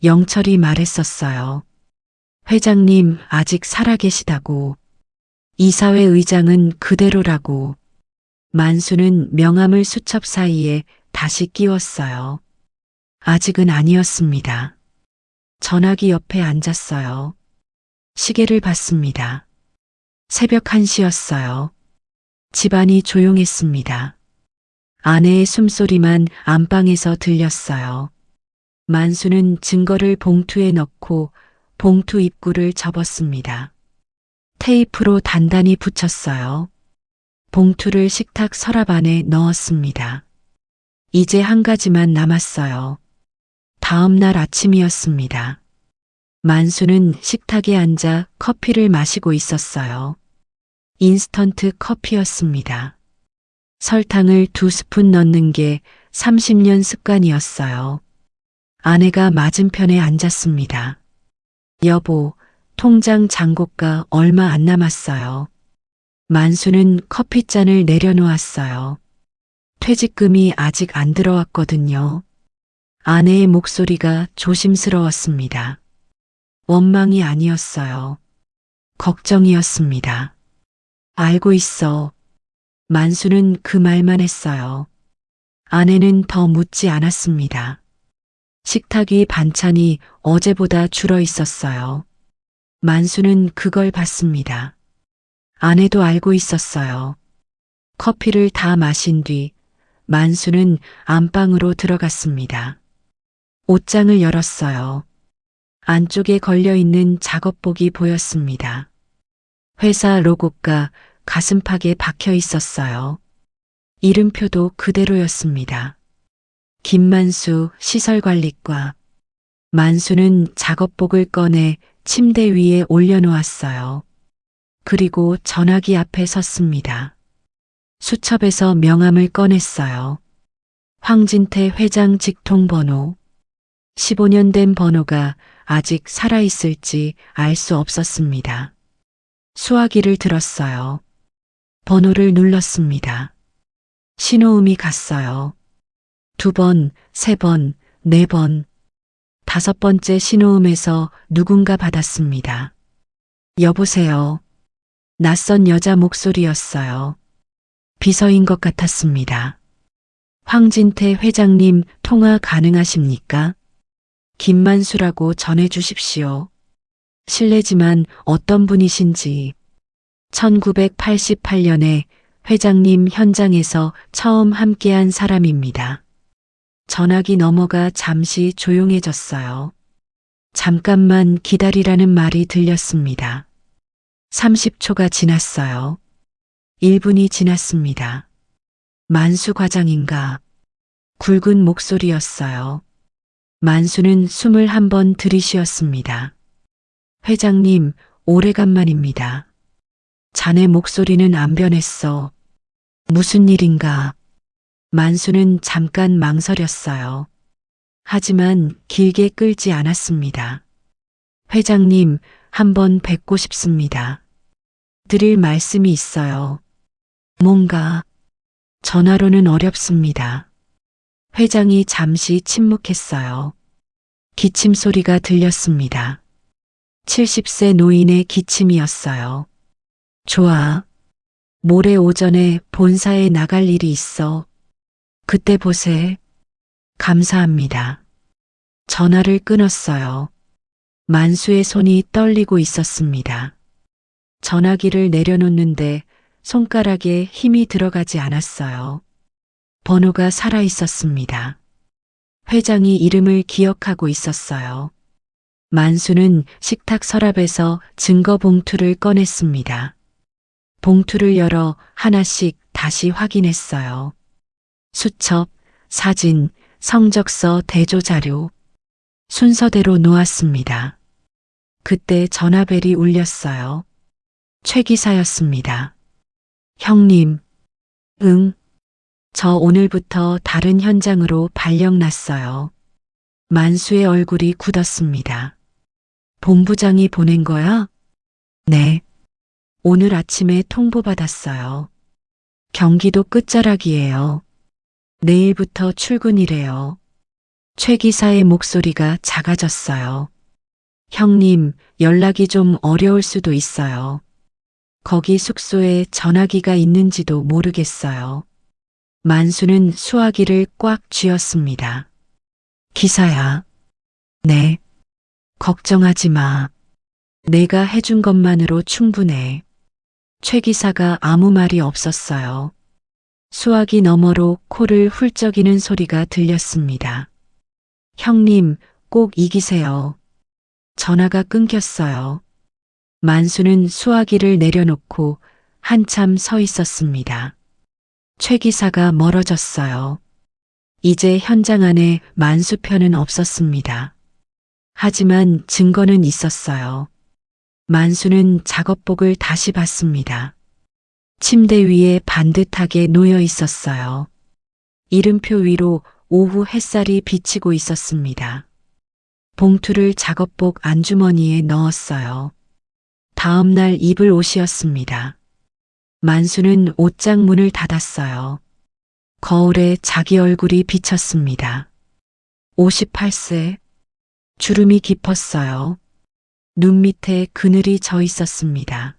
영철이 말했었어요. 회장님 아직 살아계시다고. 이사회 의장은 그대로라고. 만수는 명함을 수첩 사이에 다시 끼웠어요. 아직은 아니었습니다. 전화기 옆에 앉았어요. 시계를 봤습니다. 새벽 1시였어요. 집안이 조용했습니다. 아내의 숨소리만 안방에서 들렸어요. 만수는 증거를 봉투에 넣고 봉투 입구를 접었습니다. 테이프로 단단히 붙였어요. 봉투를 식탁 서랍 안에 넣었습니다. 이제 한 가지만 남았어요. 다음 날 아침이었습니다. 만수는 식탁에 앉아 커피를 마시고 있었어요. 인스턴트 커피였습니다. 설탕을 2스푼 넣는 게 30년 습관이었어요. 아내가 맞은편에 앉았습니다. 여보, 통장 잔고가 얼마 안 남았어요. 만수는 커피잔을 내려놓았어요. 퇴직금이 아직 안 들어왔거든요. 아내의 목소리가 조심스러웠습니다. 원망이 아니었어요. 걱정이었습니다. 알고 있어. 만수는 그 말만 했어요. 아내는 더 묻지 않았습니다. 식탁 위 반찬이 어제보다 줄어 있었어요. 만수는 그걸 봤습니다. 아내도 알고 있었어요. 커피를 다 마신 뒤 만수는 안방으로 들어갔습니다. 옷장을 열었어요. 안쪽에 걸려있는 작업복이 보였습니다. 회사 로고가 가슴팍에 박혀 있었어요. 이름표도 그대로였습니다. 김만수 시설관리과. 만수는 작업복을 꺼내 침대 위에 올려놓았어요. 그리고 전화기 앞에 섰습니다. 수첩에서 명함을 꺼냈어요. 황진태 회장 직통번호. 15년 된 번호가 아직 살아있을지 알 수 없었습니다. 수화기를 들었어요. 번호를 눌렀습니다. 신호음이 갔어요. 2번, 3번, 4번. 5번째 신호음에서 누군가 받았습니다. 여보세요. 낯선 여자 목소리였어요. 비서인 것 같았습니다. 황진태 회장님 통화 가능하십니까? 김만수라고 전해 주십시오. 실례지만 어떤 분이신지. 1988년에 회장님 현장에서 처음 함께한 사람입니다. 전화기 너머가 잠시 조용해졌어요. 잠깐만 기다리라는 말이 들렸습니다. 30초가 지났어요. 1분이 지났습니다. 만수 과장인가? 굵은 목소리였어요. 만수는 숨을 한 번 들이쉬었습니다. 회장님, 오래간만입니다. 자네 목소리는 안 변했어. 무슨 일인가? 만수는 잠깐 망설였어요. 하지만 길게 끌지 않았습니다. 회장님, 한번 뵙고 싶습니다. 드릴 말씀이 있어요. 뭔가 전화로는 어렵습니다. 회장이 잠시 침묵했어요. 기침 소리가 들렸습니다. 70세 노인의 기침이었어요. 좋아. 모레 오전에 본사에 나갈 일이 있어. 그때 보세. 감사합니다. 전화를 끊었어요. 만수의 손이 떨리고 있었습니다. 전화기를 내려놓는데 손가락에 힘이 들어가지 않았어요. 번호가 살아 있었습니다. 회장이 이름을 기억하고 있었어요. 만수는 식탁 서랍에서 증거 봉투를 꺼냈습니다. 봉투를 열어 하나씩 다시 확인했어요. 수첩, 사진, 성적서, 대조자료. 순서대로 놓았습니다. 그때 전화벨이 울렸어요. 최 기사였습니다. 형님. 응. 저 오늘부터 다른 현장으로 발령 났어요. 만수의 얼굴이 굳었습니다. 본부장이 보낸 거야? 네. 오늘 아침에 통보받았어요. 경기도 끝자락이에요. 내일부터 출근이래요. 최 기사의 목소리가 작아졌어요. 형님, 연락이 좀 어려울 수도 있어요. 거기 숙소에 전화기가 있는지도 모르겠어요. 만수는 수화기를 꽉 쥐었습니다. 기사야. 네. 걱정하지 마. 내가 해준 것만으로 충분해. 최 기사가 아무 말이 없었어요. 수화기 너머로 코를 훌쩍이는 소리가 들렸습니다. 형님, 꼭 이기세요. 전화가 끊겼어요. 만수는 수화기를 내려놓고 한참 서 있었습니다. 최 기사가 멀어졌어요. 이제 현장 안에 만수 편은 없었습니다. 하지만 증거는 있었어요. 만수는 작업복을 다시 봤습니다. 침대 위에 반듯하게 놓여 있었어요. 이름표 위로 오후 햇살이 비치고 있었습니다. 봉투를 작업복 안주머니에 넣었어요. 다음 날 입을 옷이었습니다. 만수는 옷장 문을 닫았어요. 거울에 자기 얼굴이 비쳤습니다. 58세. 주름이 깊었어요. 눈 밑에 그늘이 져 있었습니다.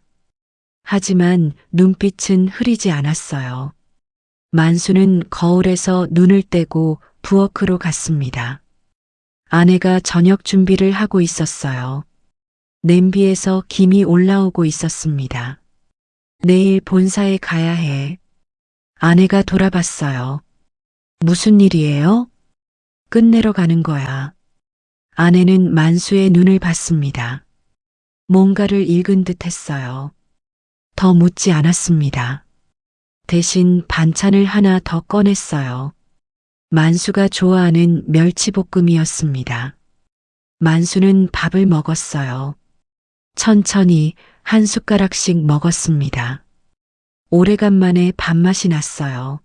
하지만 눈빛은 흐리지 않았어요. 만수는 거울에서 눈을 떼고 부엌으로 갔습니다. 아내가 저녁 준비를 하고 있었어요. 냄비에서 김이 올라오고 있었습니다. 내일 본사에 가야 해. 아내가 돌아봤어요. 무슨 일이에요? 끝내러 가는 거야. 아내는 만수의 눈을 봤습니다. 뭔가를 읽은 듯 했어요. 더 묻지 않았습니다. 대신 반찬을 하나 더 꺼냈어요. 만수가 좋아하는 멸치볶음이었습니다. 만수는 밥을 먹었어요. 천천히 한 숟가락씩 먹었습니다. 오래간만에 밥맛이 났어요.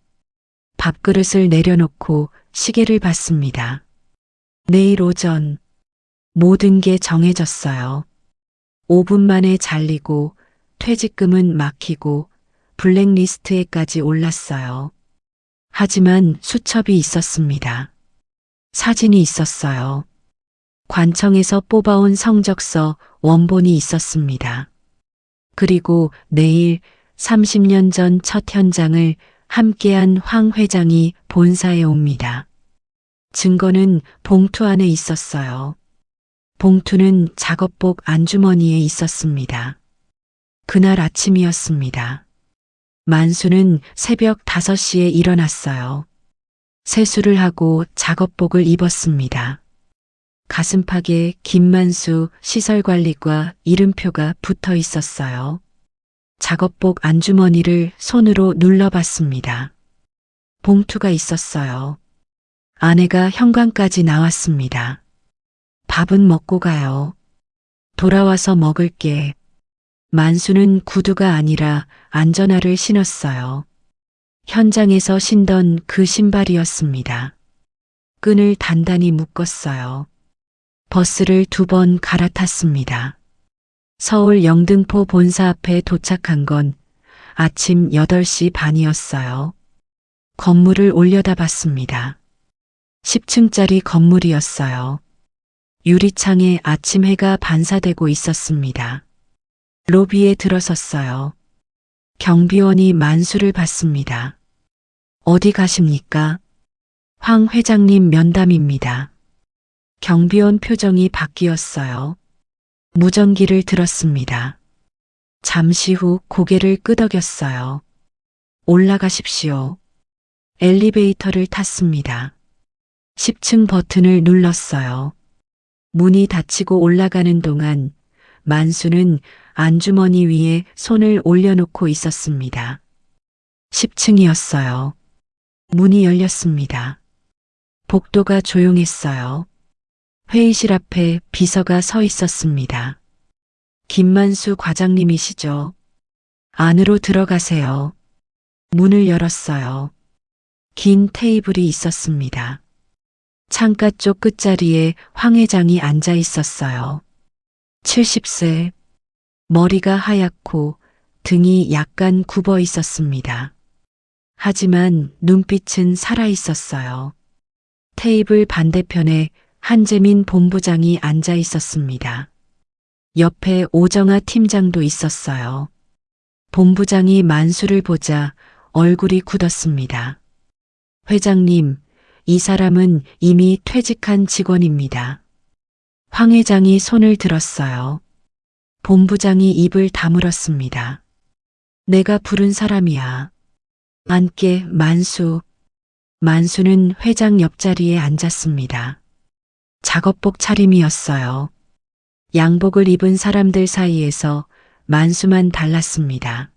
밥그릇을 내려놓고 시계를 봤습니다. 내일 오전 모든 게 정해졌어요. 5분 만에 잘리고 퇴직금은 막히고 블랙리스트에까지 올랐어요. 하지만 수첩이 있었습니다. 사진이 있었어요. 관청에서 뽑아온 성적서 원본이 있었습니다. 그리고 내일 30년 전 첫 현장을 함께한 황 회장이 본사에 옵니다. 증거는 봉투 안에 있었어요. 봉투는 작업복 안주머니에 있었습니다. 그날 아침이었습니다. 만수는 새벽 5시에 일어났어요. 세수를 하고 작업복을 입었습니다. 가슴팍에 김만수 시설관리과 이름표가 붙어 있었어요. 작업복 안주머니를 손으로 눌러봤습니다. 봉투가 있었어요. 아내가 현관까지 나왔습니다. 밥은 먹고 가요. 돌아와서 먹을게. 만수는 구두가 아니라 안전화를 신었어요. 현장에서 신던 그 신발이었습니다. 끈을 단단히 묶었어요. 버스를 2번 갈아탔습니다. 서울 영등포 본사 앞에 도착한 건 아침 8시 반이었어요. 건물을 올려다봤습니다. 10층짜리 건물이었어요. 유리창에 아침 해가 반사되고 있었습니다. 로비에 들어섰어요. 경비원이 만수를 받습니다. 어디 가십니까? 황 회장님 면담입니다. 경비원 표정이 바뀌었어요. 무전기를 들었습니다. 잠시 후 고개를 끄덕였어요. 올라가십시오. 엘리베이터를 탔습니다. 10층 버튼을 눌렀어요. 문이 닫히고 올라가는 동안 만수는 안주머니 위에 손을 올려놓고 있었습니다. 10층이었어요. 문이 열렸습니다. 복도가 조용했어요. 회의실 앞에 비서가 서 있었습니다. 김만수 과장님이시죠? 안으로 들어가세요. 문을 열었어요. 긴 테이블이 있었습니다. 창가 쪽 끝자리에 황 회장이 앉아 있었어요. 70세, 머리가 하얗고 등이 약간 굽어 있었습니다. 하지만 눈빛은 살아 있었어요. 테이블 반대편에 한재민 본부장이 앉아 있었습니다. 옆에 오정아 팀장도 있었어요. 본부장이 만수를 보자 얼굴이 굳었습니다. 회장님, 이 사람은 이미 퇴직한 직원입니다. 황 회장이 손을 들었어요. 본부장이 입을 다물었습니다. 내가 부른 사람이야. 앉게, 만수. 만수는 회장 옆자리에 앉았습니다. 작업복 차림이었어요. 양복을 입은 사람들 사이에서 만수만 달랐습니다.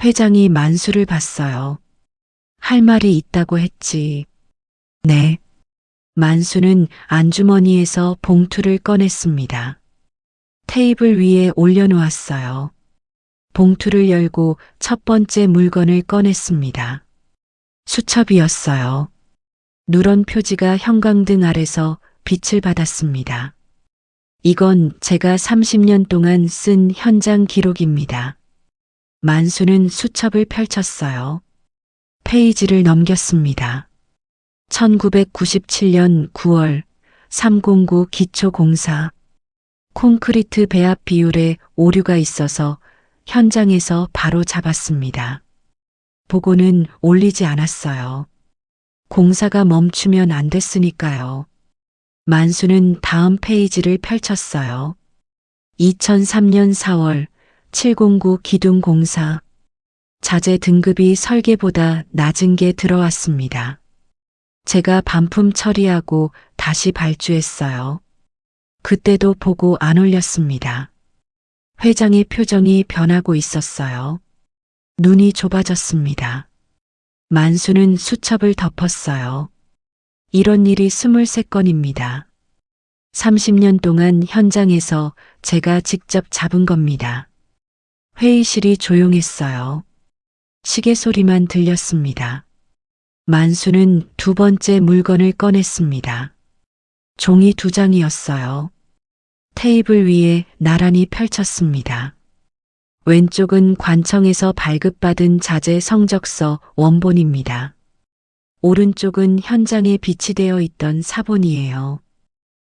회장이 만수를 봤어요. 할 말이 있다고 했지. 네. 만수는 안주머니에서 봉투를 꺼냈습니다. 테이블 위에 올려놓았어요. 봉투를 열고 첫 번째 물건을 꺼냈습니다. 수첩이었어요. 누런 표지가 형광등 아래서 빛을 받았습니다. 이건 제가 30년 동안 쓴 현장 기록입니다. 만수는 수첩을 펼쳤어요. 페이지를 넘겼습니다. 1997년 9월 309 기초공사. 콘크리트 배합 비율에 오류가 있어서 현장에서 바로 잡았습니다. 보고는 올리지 않았어요. 공사가 멈추면 안 됐으니까요. 만수는 다음 페이지를 펼쳤어요. 2003년 4월 709 기둥공사. 자재 등급이 설계보다 낮은 게 들어왔습니다. 제가 반품 처리하고 다시 발주했어요. 그때도 보고 안 올렸습니다. 회장의 표정이 변하고 있었어요. 눈이 좁아졌습니다. 만수는 수첩을 덮었어요. 이런 일이 23건입니다. 30년 동안 현장에서 제가 직접 잡은 겁니다. 회의실이 조용했어요. 시계 소리만 들렸습니다. 만수는 두 번째 물건을 꺼냈습니다. 종이 2장이었어요. 테이블 위에 나란히 펼쳤습니다. 왼쪽은 관청에서 발급받은 자재 성적서 원본입니다. 오른쪽은 현장에 비치되어 있던 사본이에요.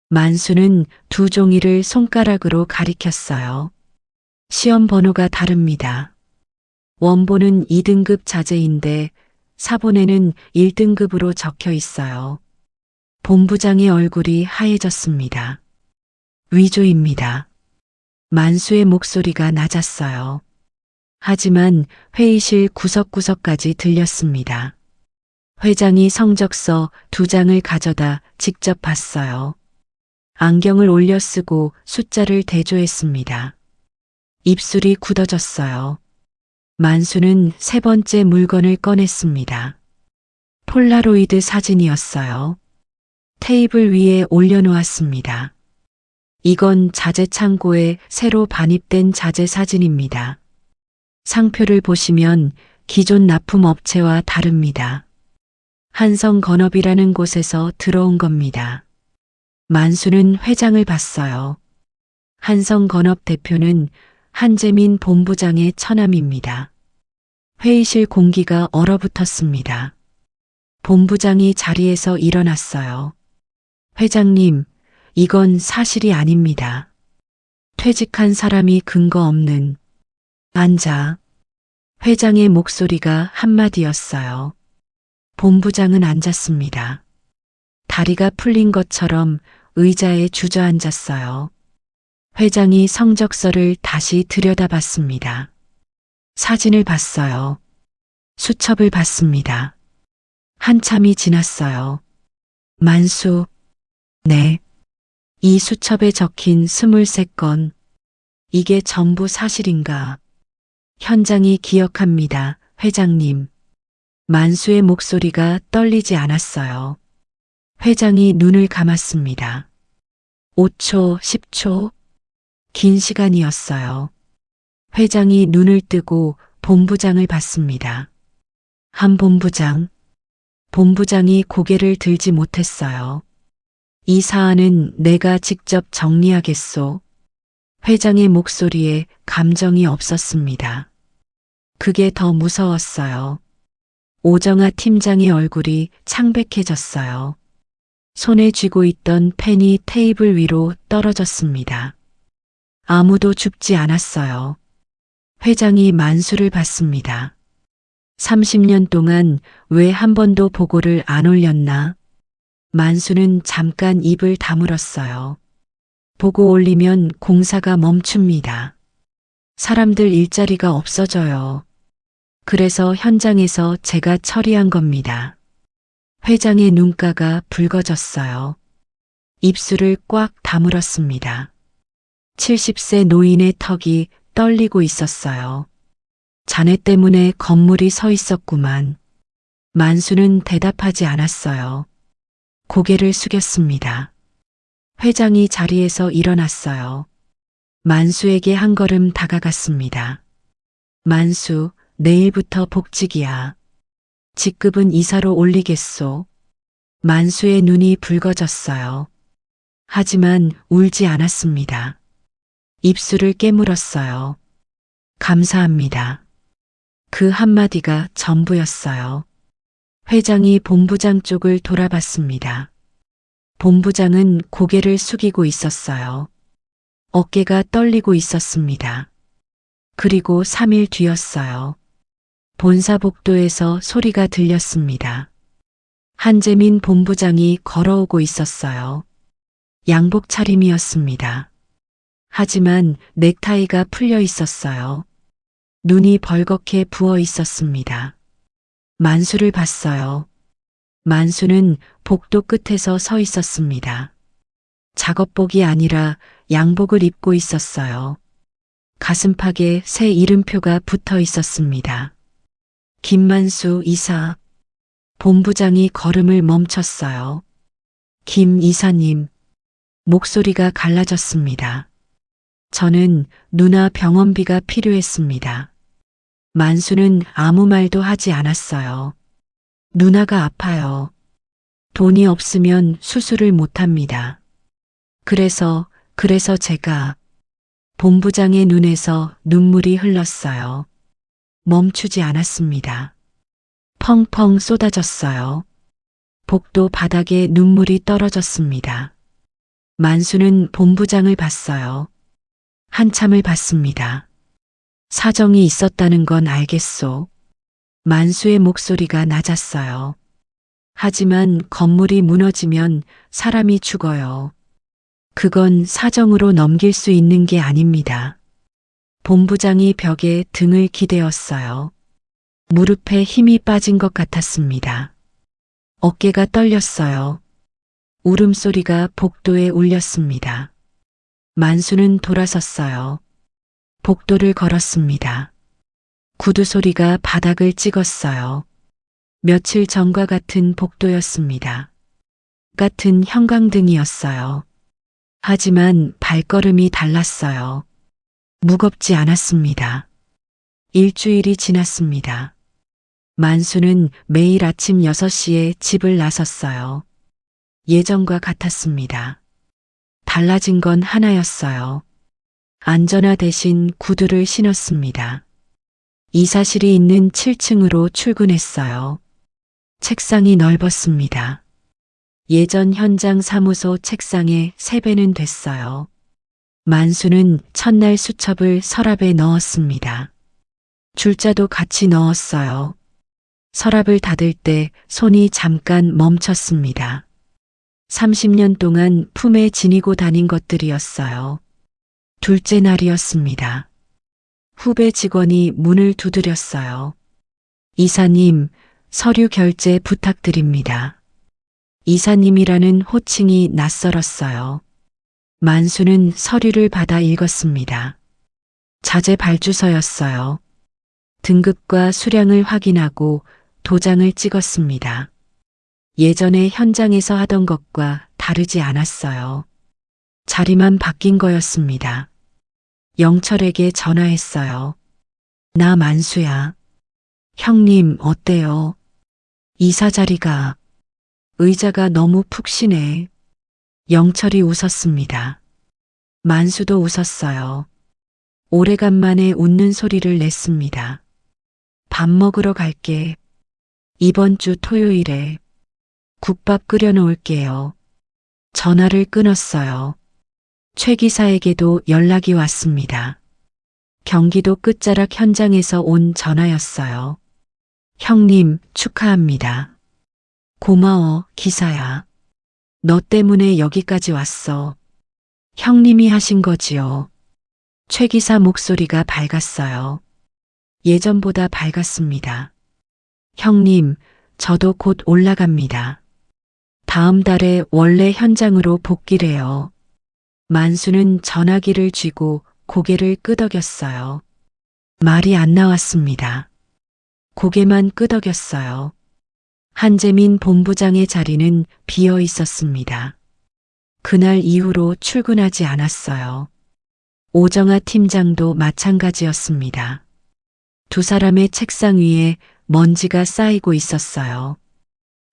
만수는 두 종이를 손가락으로 가리켰어요. 시험 번호가 다릅니다. 원본은 2등급 자재인데 사본에는 1등급으로 적혀 있어요. 본부장의 얼굴이 하얘졌습니다. 위조입니다. 만수의 목소리가 낮았어요. 하지만 회의실 구석구석까지 들렸습니다. 회장이 성적서 2장을 가져다 직접 봤어요. 안경을 올려 쓰고 숫자를 대조했습니다. 입술이 굳어졌어요. 만수는 세 번째 물건을 꺼냈습니다. 폴라로이드 사진이었어요. 테이블 위에 올려놓았습니다. 이건 자재 창고에 새로 반입된 자재 사진입니다. 상표를 보시면 기존 납품업체와 다릅니다. 한성건업이라는 곳에서 들어온 겁니다. 만수는 회장을 봤어요. 한성건업 대표는 한재민 본부장의 처남입니다. 회의실 공기가 얼어붙었습니다. 본부장이 자리에서 일어났어요. 회장님, 이건 사실이 아닙니다. 퇴직한 사람이 근거 없는. 앉아. 회장의 목소리가 한마디였어요. 본부장은 앉았습니다. 다리가 풀린 것처럼 의자에 주저앉았어요. 회장이 성적서를 다시 들여다봤습니다. 사진을 봤어요. 수첩을 봤습니다. 한참이 지났어요. 만수, 네. 이 수첩에 적힌 23건. 이게 전부 사실인가? 현장이 기억합니다, 회장님. 만수의 목소리가 떨리지 않았어요. 회장이 눈을 감았습니다. 5초, 10초. 긴 시간이었어요. 회장이 눈을 뜨고 본부장을 봤습니다. 한 본부장. 본부장이 고개를 들지 못했어요. 이 사안은 내가 직접 정리하겠소. 회장의 목소리에 감정이 없었습니다. 그게 더 무서웠어요. 오정아 팀장의 얼굴이 창백해졌어요. 손에 쥐고 있던 펜이 테이블 위로 떨어졌습니다. 아무도 죽지 않았어요. 회장이 만수를 봤습니다. 30년 동안 왜 한 번도 보고를 안 올렸나? 만수는 잠깐 입을 다물었어요. 보고 올리면 공사가 멈춥니다. 사람들 일자리가 없어져요. 그래서 현장에서 제가 처리한 겁니다. 회장의 눈가가 붉어졌어요. 입술을 꽉 다물었습니다. 70세 노인의 턱이 떨리고 있었어요. 자네 때문에 건물이 서 있었구만. 만수는 대답하지 않았어요. 고개를 숙였습니다. 회장이 자리에서 일어났어요. 만수에게 한 걸음 다가갔습니다. 만수, 내일부터 복직이야. 직급은 이사로 올리겠소. 만수의 눈이 붉어졌어요. 하지만 울지 않았습니다. 입술을 깨물었어요. 감사합니다. 그 한마디가 전부였어요. 회장이 본부장 쪽을 돌아봤습니다. 본부장은 고개를 숙이고 있었어요. 어깨가 떨리고 있었습니다. 그리고 3일 뒤였어요. 본사복도에서 소리가 들렸습니다. 한재민 본부장이 걸어오고 있었어요. 양복 차림이었습니다. 하지만 넥타이가 풀려 있었어요. 눈이 벌겋게 부어 있었습니다. 만수를 봤어요. 만수는 복도 끝에서 서 있었습니다. 작업복이 아니라 양복을 입고 있었어요. 가슴팍에 새 이름표가 붙어 있었습니다. 김만수 이사. 본부장이 걸음을 멈췄어요. 김 이사님. 목소리가 갈라졌습니다. 저는 누나 병원비가 필요했습니다. 만수는 아무 말도 하지 않았어요. 누나가 아파요. 돈이 없으면 수술을 못합니다. 그래서 제가 본부장의 눈에서 눈물이 흘렀어요. 멈추지 않았습니다. 펑펑 쏟아졌어요. 복도 바닥에 눈물이 떨어졌습니다. 만수는 본부장을 봤어요. 한참을 봤습니다. 사정이 있었다는 건 알겠소. 만수의 목소리가 낮았어요. 하지만 건물이 무너지면 사람이 죽어요. 그건 사정으로 넘길 수 있는 게 아닙니다. 본부장이 벽에 등을 기대었어요. 무릎에 힘이 빠진 것 같았습니다. 어깨가 떨렸어요. 울음소리가 복도에 울렸습니다. 만수는 돌아섰어요. 복도를 걸었습니다. 구두 소리가 바닥을 찍었어요. 며칠 전과 같은 복도였습니다. 같은 형광등이었어요. 하지만 발걸음이 달랐어요. 무겁지 않았습니다. 일주일이 지났습니다. 만수는 매일 아침 6시에 집을 나섰어요. 예전과 같았습니다. 달라진 건 하나였어요. 안전화 대신 구두를 신었습니다. 이사실이 있는 7층으로 출근했어요. 책상이 넓었습니다. 예전 현장 사무소 책상의 3배는 됐어요. 만수는 첫날 수첩을 서랍에 넣었습니다. 줄자도 같이 넣었어요. 서랍을 닫을 때 손이 잠깐 멈췄습니다. 30년 동안 품에 지니고 다닌 것들이었어요. 둘째 날이었습니다. 후배 직원이 문을 두드렸어요. 이사님, 서류 결제 부탁드립니다. 이사님이라는 호칭이 낯설었어요. 만수는 서류를 받아 읽었습니다. 자재 발주서였어요. 등급과 수량을 확인하고 도장을 찍었습니다. 예전에 현장에서 하던 것과 다르지 않았어요. 자리만 바뀐 거였습니다. 영철에게 전화했어요. 나 만수야. 형님 어때요? 이사 자리가. 의자가 너무 푹신해. 영철이 웃었습니다. 만수도 웃었어요. 오래간만에 웃는 소리를 냈습니다. 밥 먹으러 갈게. 이번 주 토요일에. 국밥 끓여 놓을게요. 전화를 끊었어요. 최 기사에게도 연락이 왔습니다. 경기도 끝자락 현장에서 온 전화였어요. 형님, 축하합니다. 고마워, 기사야. 너 때문에 여기까지 왔어. 형님이 하신 거지요. 최 기사 목소리가 밝았어요. 예전보다 밝았습니다. 형님, 저도 곧 올라갑니다. 다음 달에 원래 현장으로 복귀래요. 만수는 전화기를 쥐고 고개를 끄덕였어요. 말이 안 나왔습니다. 고개만 끄덕였어요. 한재민 본부장의 자리는 비어 있었습니다. 그날 이후로 출근하지 않았어요. 오정아 팀장도 마찬가지였습니다. 두 사람의 책상 위에 먼지가 쌓이고 있었어요.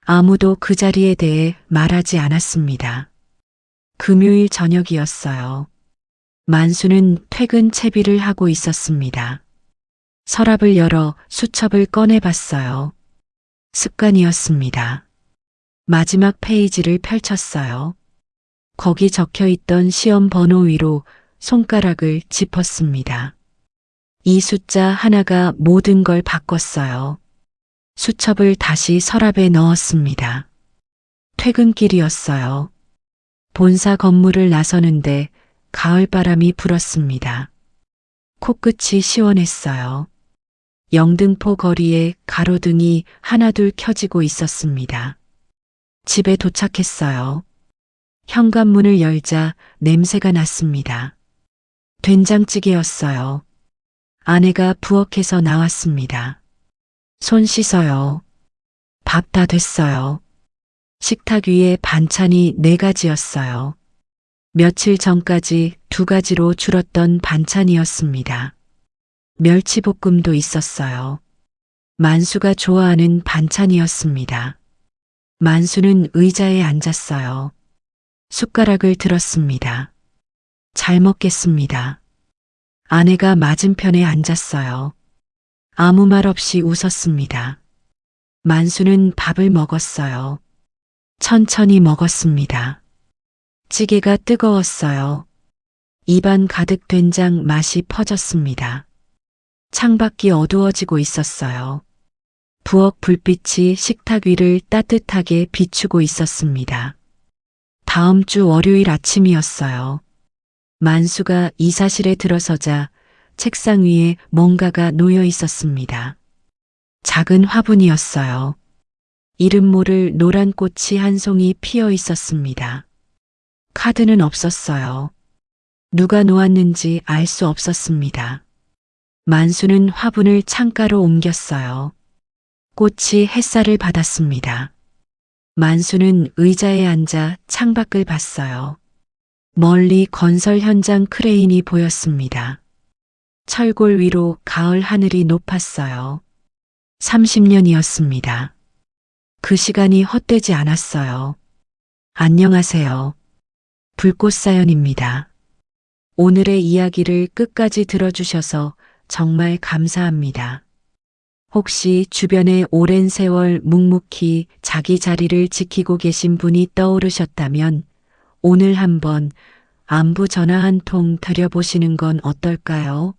아무도 그 자리에 대해 말하지 않았습니다. 금요일 저녁이었어요. 만수는 퇴근 채비를 하고 있었습니다. 서랍을 열어 수첩을 꺼내봤어요. 습관이었습니다. 마지막 페이지를 펼쳤어요. 거기 적혀있던 시험 번호 위로 손가락을 짚었습니다. 이 숫자 하나가 모든 걸 바꿨어요. 수첩을 다시 서랍에 넣었습니다. 퇴근길이었어요. 본사 건물을 나서는데 가을바람이 불었습니다. 코끝이 시원했어요. 영등포 거리에 가로등이 하나둘 켜지고 있었습니다. 집에 도착했어요. 현관문을 열자 냄새가 났습니다. 된장찌개였어요. 아내가 부엌에서 나왔습니다. 손 씻어요. 밥 다 됐어요. 식탁 위에 반찬이 4가지였어요. 며칠 전까지 2가지로 줄었던 반찬이었습니다. 멸치볶음도 있었어요. 만수가 좋아하는 반찬이었습니다. 만수는 의자에 앉았어요. 숟가락을 들었습니다. 잘 먹겠습니다. 아내가 맞은편에 앉았어요. 아무 말 없이 웃었습니다. 만수는 밥을 먹었어요. 천천히 먹었습니다. 찌개가 뜨거웠어요. 입안 가득 된장 맛이 퍼졌습니다. 창밖이 어두워지고 있었어요. 부엌 불빛이 식탁 위를 따뜻하게 비추고 있었습니다. 다음 주 월요일 아침이었어요. 만수가 이사실에 들어서자 책상 위에 뭔가가 놓여 있었습니다. 작은 화분이었어요. 이름 모를 노란 꽃이 한 송이 피어 있었습니다. 카드는 없었어요. 누가 놓았는지 알 수 없었습니다. 만수는 화분을 창가로 옮겼어요. 꽃이 햇살을 받았습니다. 만수는 의자에 앉아 창밖을 봤어요. 멀리 건설 현장 크레인이 보였습니다. 철골 위로 가을 하늘이 높았어요. 30년이었습니다. 그 시간이 헛되지 않았어요. 안녕하세요. 불꽃사연입니다. 오늘의 이야기를 끝까지 들어주셔서 정말 감사합니다. 혹시 주변에 오랜 세월 묵묵히 자기 자리를 지키고 계신 분이 떠오르셨다면 오늘 한번 안부 전화 한 통 드려보시는 건 어떨까요?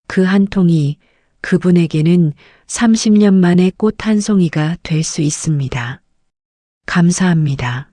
그 한 통이 그분에게는 30년 만에 꽃 한 송이가 될 수 있습니다. 감사합니다.